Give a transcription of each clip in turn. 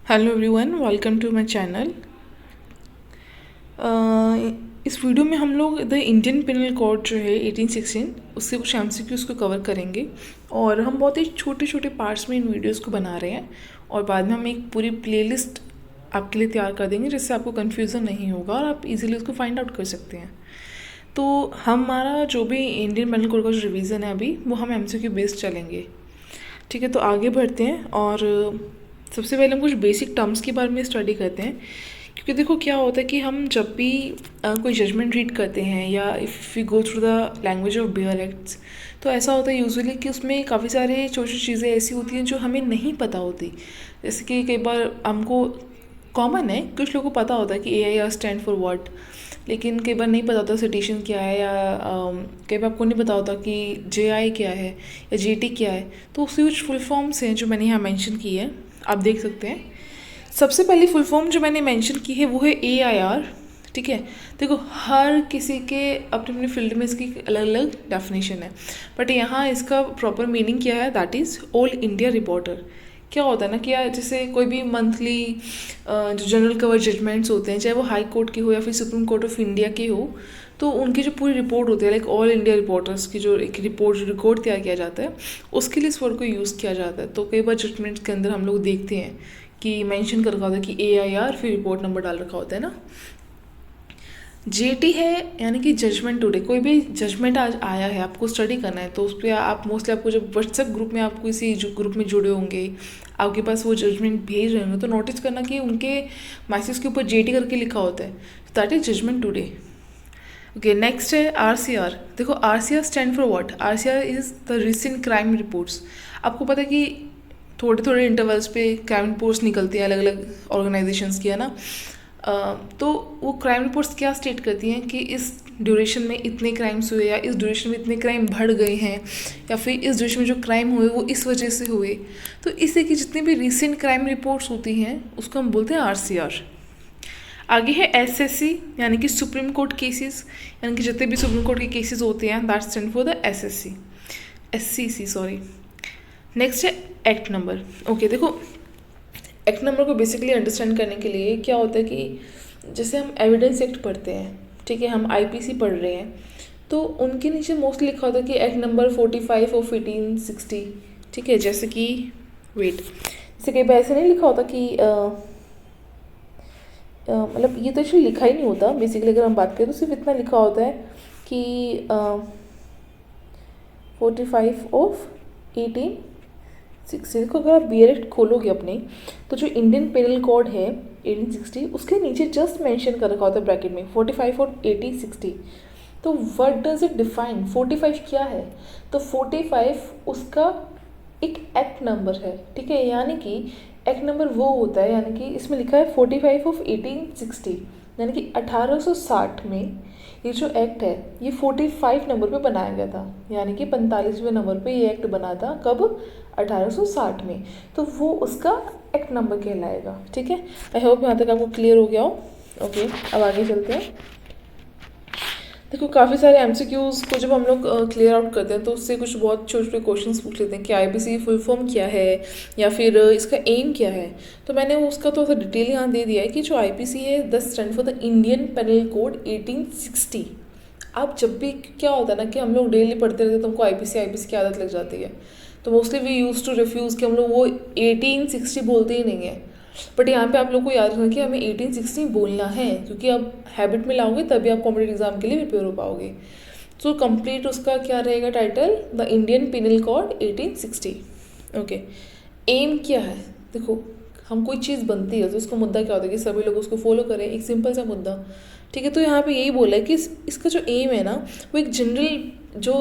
Hello everyone, welcome to my channel. इस video में हम लोग द इंडियन पिनल कोड जो है 1816 उससे कुछ एमसीक्यूज़ को कवर करेंगे और हम बहुत ही छोटे छोटे पार्ट्स में इन वीडियोस को बना रहे हैं और बाद में हम एक पूरी प्लेलिस्ट आपके लिए तैयार कर देंगे जिससे आपको कन्फ्यूज़न नहीं होगा और आप इजीली उसको फाइंड आउट कर सकते हैं। तो हमारा जो भी इंडियन पिनल कोड का जो रिवीजन है अभी वो हम एमसीक्यू बेस्ड चलेंगे। ठीक है, तो आगे बढ़ते हैं और सबसे पहले हम कुछ बेसिक टर्म्स के बारे में स्टडी करते हैं। क्योंकि देखो क्या होता है कि हम जब भी कोई जजमेंट रीड करते हैं या if you go through the language of bare acts, तो ऐसा होता है यूजुअली कि उसमें काफ़ी सारे छोटी छोटी चीज़ें ऐसी होती हैं जो हमें नहीं पता होती। जैसे कि कई बार हमको कॉमन है, कुछ लोगों को पता होता है कि AIR स्टैंड फॉर व्हाट, लेकिन कई बार नहीं पता होता सिटेशन क्या है या कई बार आपको नहीं पता होता कि JI क्या है या GT क्या है। तो उसकी कुछ फुल फॉर्म्स हैं जो मैंने यहाँ मेंशन की है, आप देख सकते हैं। सबसे पहली फुल फॉर्म जो मैंने मेंशन की है वो है AIR। ठीक है, देखो हर किसी के अपने अपने फील्ड में इसकी अलग अलग डेफिनेशन है, बट यहाँ इसका प्रॉपर मीनिंग क्या है, that is all India reporter. क्या होता है ना कि यार जैसे कोई भी मंथली जो जनरल कवर जजमेंट्स होते हैं, चाहे वो हाई कोर्ट की हो या फिर सुप्रीम कोर्ट ऑफ इंडिया की हो, तो उनकी जो पूरी रिपोर्ट होती है लाइक ऑल इंडिया रिपोर्टर्स की जो एक रिपोर्ट जो रिकॉर्ड तैयार किया जाता है, उसके लिए इस वर्ड को यूज़ किया जाता है। तो कई बार जजमेंट्स के अंदर हम लोग देखते हैं कि मेंशन कर रखा होता है कि AIR फिर रिपोर्ट नंबर डाल रखा होता है ना। JT है यानी कि जजमेंट टुडे। कोई भी जजमेंट आज आया है, आपको स्टडी करना है, तो उस पर आप मोस्टली आपको जब व्हाट्सएप ग्रुप में आप किसी ग्रुप में जुड़े होंगे, आपके पास वो जजमेंट भेज रहे होंगे, तो नोटिस करना कि उनके मैसेज के ऊपर JT करके लिखा होता है, that is judgement today. Okay, next है RCR। देखो RCR stand for what, RCR is the recent crime reports. आपको पता है कि थोड़े थोड़े इंटरवल्स पे क्राइम रिपोर्ट्स निकलती हैं अलग अलग ऑर्गेनाइजेशंस की, है ना। तो वो क्राइम रिपोर्ट्स क्या स्टेट करती हैं कि इस ड्यूरेशन में इतने क्राइम्स हुए या इस ड्यूरेशन में इतने क्राइम बढ़ गए हैं या फिर इस ड्यूरेशन में जो क्राइम हुए वो इस वजह से हुए। तो इससे कि जितनी भी रिसेंट क्राइम रिपोर्ट्स होती हैं उसको हम बोलते हैं RCR। आगे है SSC यानी कि सुप्रीम कोर्ट केसेस, यानी कि जितने भी सुप्रीम कोर्ट के केसेस होते हैं that stand for the SCC sorry. Next है एक्ट नंबर। ओके, देखो एक्ट नंबर को बेसिकली अंडरस्टैंड करने के लिए क्या होता है कि जैसे हम एविडेंस एक्ट पढ़ते हैं, ठीक है, हम IPC पढ़ रहे हैं, तो उनके नीचे मोस्टली लिखा होता है कि एक्ट नंबर 45 ऑफ 1860। ठीक है, जैसे कि वेट, जैसे कई बार ऐसे नहीं लिखा होता कि मतलब ये तो एक्चुअली लिखा ही नहीं होता बेसिकली, अगर हम बात करें तो सिर्फ इतना लिखा होता है कि 45 ऑफ 1860। देखो अगर आप BR एक्ट खोलोगे अपने, तो जो इंडियन पेनल कोड है 1860 उसके नीचे जस्ट मेंशन कर रखा होता है ब्रैकेट में 45 और 1860। तो व्हाट डज इट डिफाइन, 45 क्या है, तो 45 उसका एक एक्ट नंबर है। ठीक है, यानी कि एक्ट नंबर वो होता है, यानी कि इसमें लिखा है 45 ऑफ 1860, यानी कि 1860 में ये जो एक्ट है ये 45 नंबर पे बनाया गया था, यानी कि 45वें नंबर पे ये एक्ट बना था, कब, 1860 में। तो वो उसका एक्ट नंबर कहलाएगा। ठीक है, आई होप यहाँ तक आपको क्लियर हो गया हो। ओके, अब आगे चलते हैं। देखो काफ़ी सारे MCQs को जब हम लोग क्लियर आउट करते हैं तो उससे कुछ बहुत छोटे छोटे क्वेश्चंस पूछ लेते हैं कि IPC फुल फॉर्म क्या है या फिर इसका एम क्या है। तो मैंने उसका थोड़ा सा डिटेल यहाँ दे दिया है कि जो IPC है the stand for the Indian penal code 1860। आप जब भी क्या होता है ना कि हम लोग डेली पढ़ते रहते हैं तो हमको IPC की आदत लग जाती है, तो mostly we use to refuse कि हम लोग वो 1860 बोलते ही नहीं है। बट यहाँ पे आप लोग को याद रखना कि हमें 1860 बोलना है, क्योंकि आप हैबिट में लाओगे तभी आप कॉम्पिटेटिव एग्जाम के लिए प्रिपेयर हो पाओगे। सो कंप्लीट उसका क्या रहेगा title, the Indian penal code 1860। Okay, M क्या है, देखो हम कोई चीज़ बनती है तो उसका मुद्दा क्या होता है कि सभी लोग उसको फॉलो करें, एक सिंपल सा मुद्दा। ठीक है, तो यहाँ पे यही बोला है कि इसका जो एम है ना वो एक जनरल जो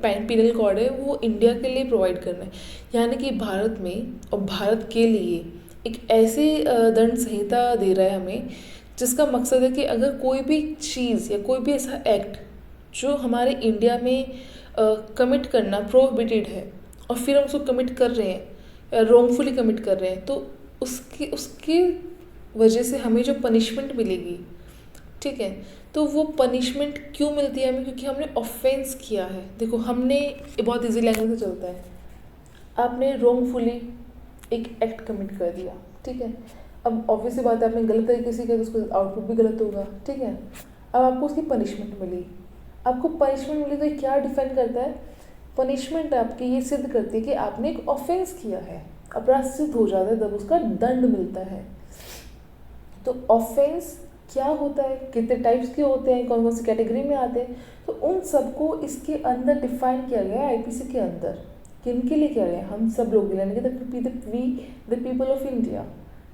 पिनल कोड है वो इंडिया के लिए प्रोवाइड करना है, यानी कि भारत में और भारत के लिए एक ऐसी दंड संहिता दे रहा है हमें जिसका मकसद है कि अगर कोई भी चीज़ या कोई भी ऐसा एक्ट जो हमारे इंडिया में कमिट करना प्रोहिबिटेड है और फिर हम उसको कमिट कर रहे हैं, रॉन्गफुली कमिट कर रहे हैं, तो उसकी उसकी वजह से हमें जो पनिशमेंट मिलेगी, ठीक है, तो वो पनिशमेंट क्यों मिलती है हमें, क्योंकि हमने ऑफेंस किया है। देखो हमने, बहुत इजी लैंग्वेज में चलता है, आपने रॉन्गफुली एक एक्ट कमिट कर दिया, ठीक है। अब ऑब्वियसली बात है, आपने गलत तरीके से किया तो उसका आउटपुट भी गलत होगा, ठीक है। अब आपको उसकी पनिशमेंट मिली, आपको पनिशमेंट मिली तो ये क्या डिफाइन करता है? पनिशमेंट आपकी ये सिद्ध करती है कि आपने एक ऑफेंस किया है, अपराध सिद्ध हो जाता है तब उसका दंड मिलता है। तो ऑफेंस क्या होता है, कितने टाइप्स के होते हैं, कौन कौन सी कैटेगरी में आते हैं, तो उन सबको इसके अंदर डिफाइन किया गया है आईपीसी के अंदर। किन के लिए किया गया? हम सब लोग के लिए, यानी कि द पीपल ऑफ इंडिया,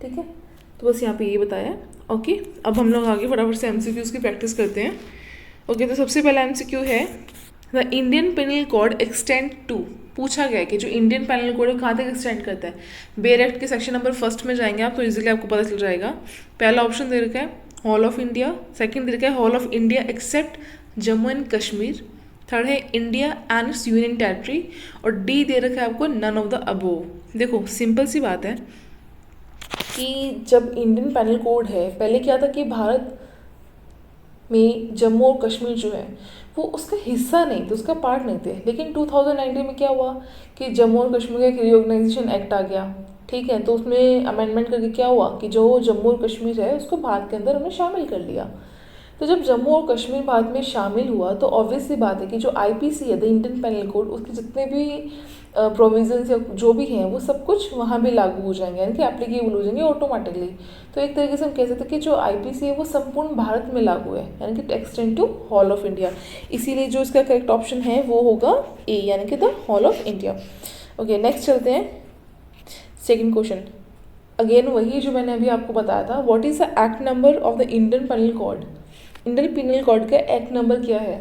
ठीक है। तो बस यहाँ पे ये बताया। ओके, अब हम लोग आगे फटाफट से एमसीक्यूज़ की प्रैक्टिस करते हैं। ओके, तो सबसे पहला एमसीक्यू है the Indian penal code extend to. पूछा गया है कि जो इंडियन पेनल कोड है कहाँ तक एक्सटेंड करता है। बेयर एक्ट के सेक्शन नंबर 1 में जाएंगे आप तो इजीली आपको पता चल जाएगा। पहला ऑप्शन दे रखा है हॉल ऑफ इंडिया, सेकंड दे रखा है whole of India except Jammu and Kashmir, third है India and its union territory, और डी दे रखा है आपको नन ऑफ द अबोव। देखो सिंपल सी बात है कि जब इंडियन पेनल कोड है, पहले क्या था कि भारत में जम्मू और कश्मीर जो है वो उसका हिस्सा नहीं थे, उसका पार्ट नहीं थे। लेकिन 2019 में क्या हुआ कि जम्मू और कश्मीर का एक रीऑर्गेनाइजेशन एक्ट आ गया, ठीक है। तो उसमें अमेंडमेंट करके क्या हुआ कि जो जम्मू और कश्मीर है उसको भारत के अंदर हमने शामिल कर लिया। तो जब जम्मू और कश्मीर भारत में शामिल हुआ तो ऑब्वियसली बात है कि जो आईपीसी है द इंडियन पेनल कोड, उसके जितने भी प्रोविजंस या जो भी हैं वो सब कुछ वहाँ भी लागू हो जाएंगे, यानी कि एप्लीकेबल हो जाएंगे ऑटोमेटिकली। तो एक तरीके से हम कह सकते हैं कि जो आईपीसी है वो संपूर्ण भारत में लागू है, यानी कि extend to whole of India. इसीलिए जो इसका करेक्ट ऑप्शन है वो होगा ए, यानी कि the hall of India. Okay, next चलते हैं। सेकेंड क्वेश्चन अगेन वही जो मैंने अभी आपको बताया था, what is the act number of the Indian penal code. Indian penal code का एक्ट नंबर क्या है?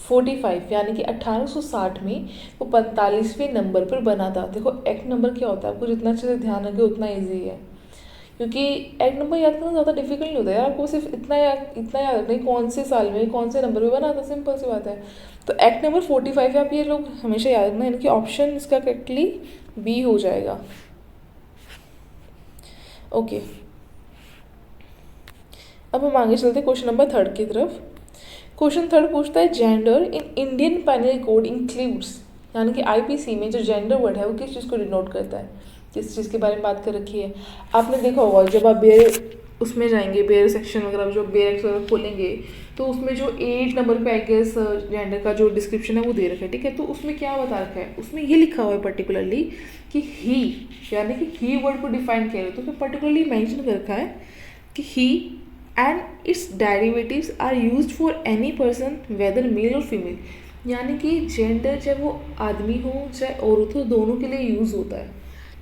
45, यानी कि 1860 में वो 45वें नंबर पर बना था। देखो एक्ट नंबर क्या होता है, आपको जितना अच्छे से ध्यान रखे उतना ईजी है, क्योंकि एक्ट नंबर याद करना ज़्यादा डिफिकल्ट नहीं होता है। आपको सिर्फ इतना याद रखना है कौन से साल में कौन से नंबर पर बना था, सिंपल सी बात है। तो एक्ट नंबर 45 है, आप ये लोग हमेशा याद रखना, यानी कि ऑप्शन इसका करेक्टली बी हो जाएगा। ओके, अब हम आगे चलते हैं क्वेश्चन नंबर 3 की तरफ। क्वेश्चन 3 पूछता है gender in Indian penal code includes, यानी कि आईपीसी में जो जेंडर वर्ड है वो किस चीज़ को डिनोट करता है, किस चीज़ के बारे में बात कर रखी है। आपने देखा होगा जब आप बेयर उसमें जाएंगे, बेयर सेक्शन वगैरह जो बेयर एक्ट वगैरह खोलेंगे तो उसमें जो 8 नंबर पे आई गेस जेंडर का जो डिस्क्रिप्शन है वो दे रखा है, ठीक है। तो उसमें क्या बता रखा है, उसमें ये लिखा हुआ है पर्टिकुलरली कि ही, यानी कि ही वर्ड को डिफाइन किया है। तो उसमें पर्टिकुलरली मेंशन कर रखा है कि ही and its derivatives are used for any person whether male और फीमेल, यानी कि जेंडर चाहे वो आदमी हो चाहे औरत हो दोनों के लिए यूज़ होता है,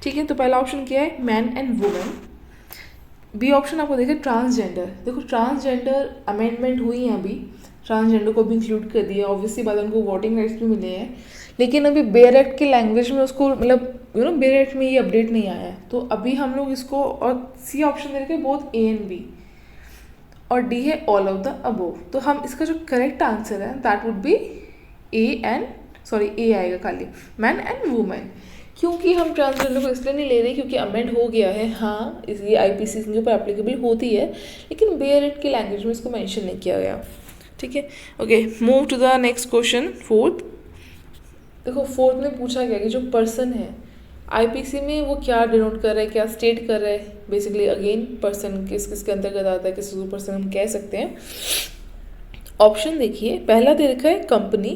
ठीक है। तो पहला ऑप्शन क्या है man and women. B option आपको देखिए ट्रांसजेंडर। देखो ट्रांसजेंडर अमेंडमेंट हुई है अभी, ट्रांसजेंडर को भी इंक्लूड कर दिया, ऑब्वियसली बात है उनको वोटिंग राइट्स भी मिले हैं, लेकिन अभी बेयर एक्ट की लैंग्वेज में उसको मतलब बेयर एक्ट में ये अपडेट नहीं आया है। तो अभी हम लोग इसको, और सी ऑप्शन दे रखे बोथ ए एंड बी, और डी है ऑल ऑफ द अबोव। तो हम इसका जो करेक्ट आंसर है दैट वुड बी ए आएगा खाली, मैन एंड वुमेन। क्योंकि हम ट्रांसजेंडर को इसलिए नहीं ले रहे क्योंकि अमेंड हो गया है, हाँ इसलिए आईपीसी के ऊपर एप्लीकेबल होती है, लेकिन बेयर एक्ट की लैंग्वेज में इसको मेंशन नहीं किया गया, ठीक है। Okay, move to the next question 4th। देखो 4th में पूछा गया कि जो पर्सन है आईपीसी में वो क्या डिनोट कर रहा है, क्या स्टेट कर रहा है। बेसिकली अगेन पर्सन किसके अंतर्गत आता है, किस पर्सन हम कह सकते हैं। ऑप्शन देखिए, पहला दे रखा है कंपनी,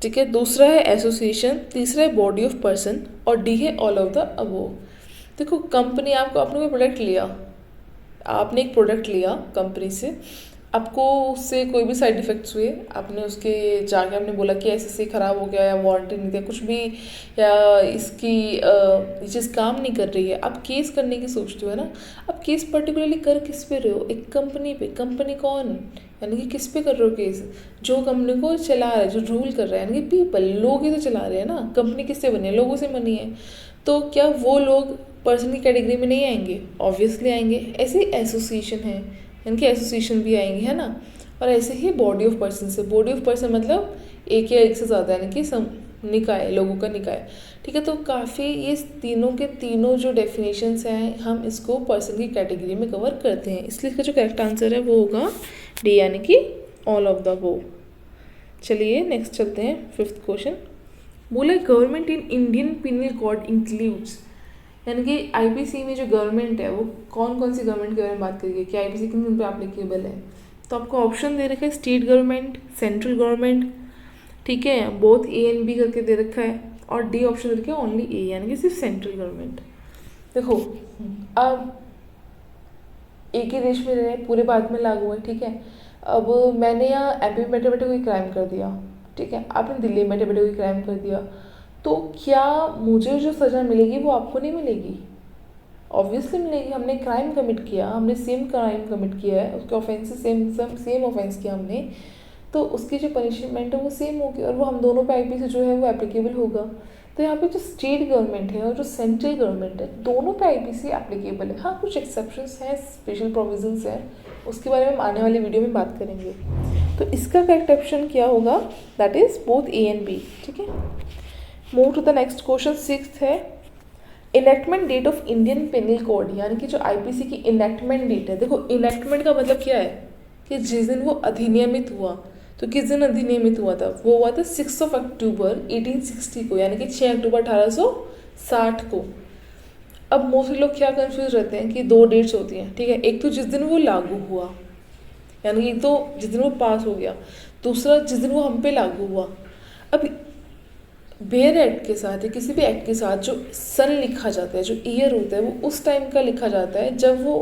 ठीक है, दूसरा है एसोसिएशन, तीसरा है बॉडी ऑफ पर्सन, और डी है ऑल ऑफ द अबोव। देखो कंपनी, आपने कोई प्रोडक्ट लिया, आपने एक प्रोडक्ट लिया कंपनी से, आपको उससे कोई भी साइड इफ़ेक्ट्स हुए, आपने उसके जाके आपने बोला कि ऐसे ख़राब हो गया या वारंटी नहीं दिया कुछ भी, या इसकी ये चीज़ काम नहीं कर रही है, आप केस करने की सोचते हो, है ना। आप केस पर्टिकुलरली कर किस पे रहे हो, एक कंपनी पे। कंपनी कौन, यानी कि किस पे कर रहे हो केस, जो कंपनी को चला रहा है, जो रूल कर रहा है, यानी कि पीपल, लोग ही तो चला रहे हैं ना। कंपनी किससे बनी है, लोगों से बनी है। तो क्या वो लोग पर्सन की कैटेगरी में नहीं आएंगे? ऑब्वियसली आएंगे। ऐसे एसोसिएशन है, इनके एसोसिएशन भी आएंगे, है ना। और ऐसे ही बॉडी ऑफ पर्सन से, बॉडी ऑफ पर्सन मतलब एक या एक से ज़्यादा, यानी कि निकाय, लोगों का निकाय, ठीक है। तो काफ़ी ये तीनों के तीनों जो डेफिनेशंस हैं हम इसको पर्सन की कैटेगरी में कवर करते हैं, इसलिए इसका जो करेक्ट आंसर है वो होगा डी, यानी कि ऑल ऑफ द अबोव। चलिए नेक्स्ट चलते हैं 5th क्वेश्चन। बोला government in Indian penal code includes, यानी कि आईपीसी में जो गवर्नमेंट है वो कौन कौन सी गवर्नमेंट के बारे में बात करेगी कि आईपीसी किन किन पे एप्लीकेबल है। तो आपको ऑप्शन दे रखा है स्टेट गवर्नमेंट, सेंट्रल गवर्नमेंट, ठीक है, बोथ ए एंड बी करके दे रखा है, और डी ऑप्शन दे रखा है ओनली ए यानी कि सिर्फ सेंट्रल गवर्नमेंट। देखो अब एक ही देश में रहे, पूरे भारत में लागू है, ठीक है। अब मैंने यहाँ एमपी में बैठे बैठे कोई क्राइम कर दिया, ठीक है, आपने दिल्ली में बैठे बैठे कोई क्राइम कर दिया, तो क्या मुझे जो सज़ा मिलेगी वो आपको नहीं मिलेगी? ऑब्वियसली मिलेगी। हमने क्राइम कमिट किया, हमने सेम क्राइम कमिट किया है, उसके ऑफेंसेस सेम ऑफेंस किया हमने, तो उसकी जो पनिशमेंट है वो सेम होगी और वो हम दोनों पे आईपीसी जो है वो एप्लीकेबल होगा। तो यहाँ पे जो स्टेट गवर्नमेंट है और जो सेंट्रल गवर्नमेंट है दोनों पे आईपीसी एप्लीकेबल है। हाँ, कुछ एक्सेप्शंस हैं, स्पेशल प्रोविजंस हैं, उसके बारे में हम आने वाले वीडियो में बात करेंगे। तो इसका करेक्ट ऑप्शन क्या होगा? That is both A and B, ठीक है। Move to the next question, 6th है enactment date of Indian penal code, यानी कि जो आईपीसी की इनेक्टमेंट डेट है। देखो इनेक्टमेंट का मतलब क्या है कि जिस दिन वो अधिनियमित हुआ, तो किस दिन अधिनियमित हुआ था? वो हुआ था 6 अक्टूबर 1860 को, यानी कि 6 अक्टूबर 1860 को। अब मोस्टली लोग क्या कंफ्यूज रहते हैं कि 2 डेट्स होती हैं, ठीक है, एक तो जिस दिन वो लागू हुआ, यानी कि एक तो जिस दिन वो पास हो गया, दूसरा जिस दिन वो हम पे लागू हुआ। अब बेयर एक्ट के साथ या किसी भी एक्ट के साथ जो सन लिखा जाता है, जो ईयर होता है, वो उस टाइम का लिखा जाता है जब वो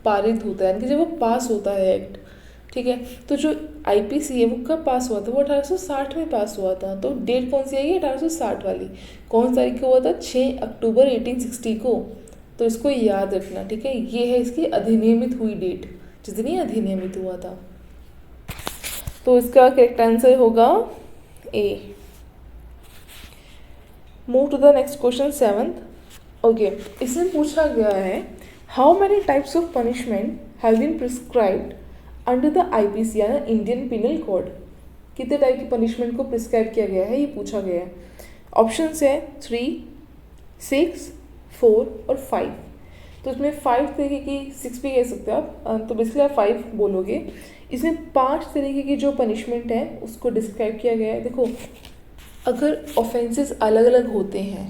पारित होता है, यानी कि जब वो पास होता है एक्ट, ठीक है। तो जो आईपीसी है वो कब पास हुआ था? वो 1860 में पास हुआ था। तो डेट कौन सी आएगी? 1860 वाली। कौन तारीख को हुआ था? 6 अक्टूबर 1860 को। तो इसको याद रखना, ठीक है, ये है इसकी अधिनियमित हुई डेट, जिस दिन ये अधिनियमित हुआ था। तो इसका करेक्ट आंसर होगा A. Move to the next question, 7th। Okay, इसमें पूछा गया है how many types of punishment have been prescribed under the IPC या इंडियन पिनल कोड। कितने टाइप की पनिशमेंट को प्रिस्क्राइब किया गया है, ये पूछा गया है। ऑप्शंस है 3, 6, 4 और 5। तो इसमें 5 तरीके की, 6 भी कह सकते हो आप, तो बेसिकली आप 5 बोलोगे। इसमें 5 तरीके की जो पनिशमेंट है उसको डिस्क्राइब किया गया है। देखो अगर ऑफेंसेस अलग अलग होते हैं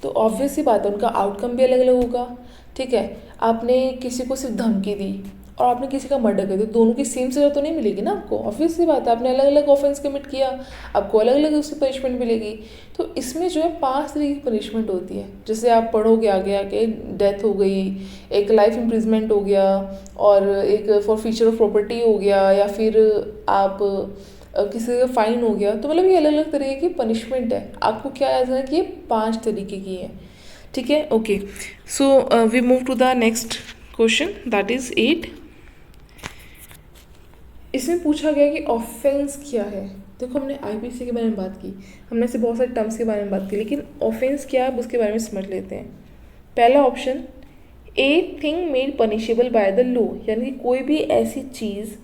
तो ऑब्वियस सी बात है उनका आउटकम भी अलग अलग होगा, ठीक है। आपने किसी को सिर्फ धमकी दी और आपने किसी का मर्डर कर दिया, दोनों की सेम सज़ा तो नहीं मिलेगी ना आपको, ऑब्वियस सी बात है। आपने अलग अलग ऑफेंस कमिट किया, आपको अलग अलग उसकी पनिशमेंट मिलेगी। तो इसमें जो है 5 तरीके की पनिशमेंट होती है। जैसे आप पढ़ोगे आगे आके, डेथ हो गई, एक लाइफ इम्प्रिजमेंट हो गया, और एक फॉरफीचर ऑफ प्रॉपर्टी हो गया, या फिर आप किसी का फाइन हो गया। तो मतलब ये अलग अलग तरीके की पनिशमेंट है। आपको क्या याद है कि ये 5 तरीके की है, ठीक है। Okay, so we move to the next question, that is 8। इसमें पूछा गया कि ऑफेंस क्या है। देखो हमने आईपीसी के बारे में बात की, हमने ऐसे बहुत सारे टर्म्स के बारे में बात की, लेकिन ऑफेंस क्या है उसके बारे में समझ लेते हैं। पहला option, a thing made punishable by the law, यानी कि कोई भी ऐसी चीज़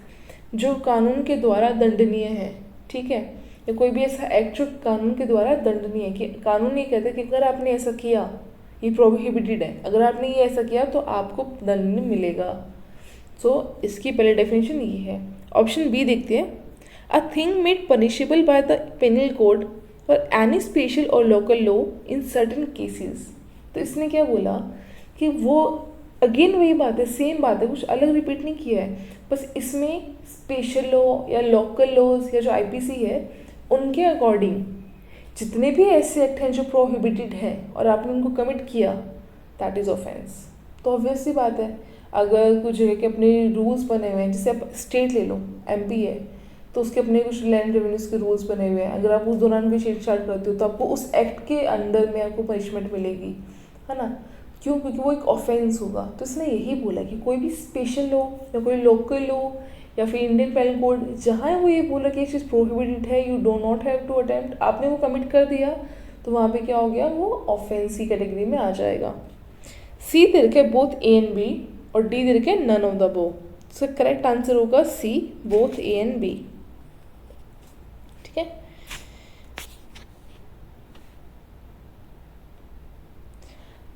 जो कानून के द्वारा दंडनीय है, ठीक है, या कोई भी ऐसा एक्ट जो कानून के द्वारा दंडनीय है, कि कानून ये कहता है कि अगर आपने ऐसा किया ये प्रोहिबिटेड है, अगर आपने ये ऐसा किया तो आपको दंड मिलेगा। सो इसकी पहले डेफिनेशन ये है। ऑप्शन बी देखते हैं, a thing made punishable by the penal code for any special और local law in certain cases. तो इसने क्या बोला कि वो अगेन वही बात है, सेम बात है, कुछ अलग रिपीट नहीं किया है, बस इसमें स्पेशल लॉ या लोकल लॉज या जो आईपीसी है उनके अकॉर्डिंग जितने भी ऐसे एक्ट हैं जो प्रोहिबिटेड है और आपने उनको कमिट किया, दैट इज़ ऑफेंस। तो ऑब्वियस सी बात है, अगर कुछ जगह के अपने रूल्स बने हुए हैं, जैसे आप स्टेट ले लो, एमपी है तो उसके अपने कुछ लैंड रेवेन्यूज के रूल्स बने हुए हैं, अगर आप उस दौरान कोई छेड़छाड़ करते हो तो आपको उस एक्ट के अंडर में आपको पनिशमेंट मिलेगी, है ना। क्यों? क्योंकि वो एक ऑफेंस होगा। तो इसने यही बोला कि कोई भी स्पेशल लॉ या कोई लोकल लॉ या फिर इंडियन पेनल कोड, जहाँ वो ये बोला कि ये चीज़ प्रोहिबिटेड है, you do not have to attempt, आपने वो कमिट कर दिया तो वहाँ पे क्या हो गया, वो ऑफेंस की कैटेगरी में आ जाएगा। सी दे रखे बोथ ए एंड बी, और डी दे रखे नन ऑफ द बो। सो करेक्ट आंसर होगा सी, बोथ ए एंड बी, ठीक है।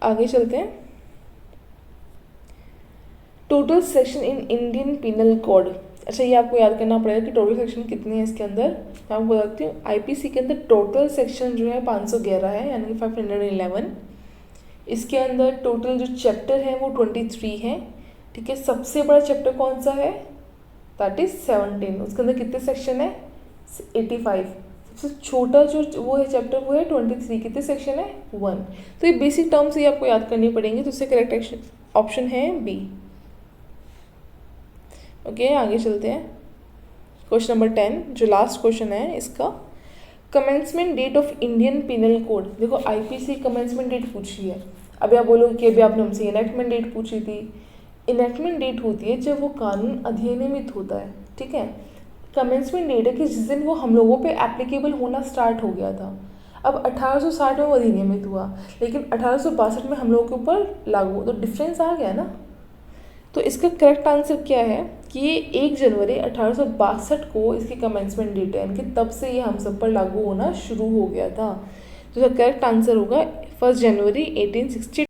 आगे चलते हैं। Total section in Indian penal code. अच्छा, ये आपको याद करना पड़ेगा कि टोटल सेक्शन कितने हैं इसके अंदर। मैं आपको बताती हूँ, आईपीसी के अंदर टोटल सेक्शन जो है 511 है, यानी कि 511। इसके अंदर टोटल जो चैप्टर हैं वो 23 हैं, ठीक है। सबसे बड़ा चैप्टर कौन सा है, दैट इज 17। उसके अंदर कितने सेक्शन है, 85। सबसे छोटा जो वो है चैप्टर वो है 23, कितने सेक्शन है, 1। तो ये बेसिक टर्म्स ही आपको याद करनी पड़ेंगी, तो इससे करेक्ट ऑप्शन है बी। ओके, आगे चलते हैं। क्वेश्चन नंबर 10 जो लास्ट क्वेश्चन है इसका, commencement date of Indian penal code. देखो आईपीसी कमेंसमेंट डेट पूछी है, अभी आप बोलोगे कि अभी आपने हमसे इनैक्टमेंट डेट पूछी थी। इनैक्टमेंट डेट होती है जब वो कानून अधिनियमित होता है, ठीक है। कमेंसमेंट डेट है कि जिस दिन वो हम लोगों पे एप्लीकेबल होना स्टार्ट हो गया था। अब 1860 में वो अधिनियमित हुआ, लेकिन 1862 में हम लोगों के ऊपर लागू, तो डिफरेंस आ गया ना। तो इसका करेक्ट आंसर क्या है कि ये 1 जनवरी 1862 को इसकी कमेंसमेंट डेट है, यानी कि तब से ये हम सब पर लागू होना शुरू हो गया था। तो इसका करेक्ट आंसर होगा 1 जनवरी 1862।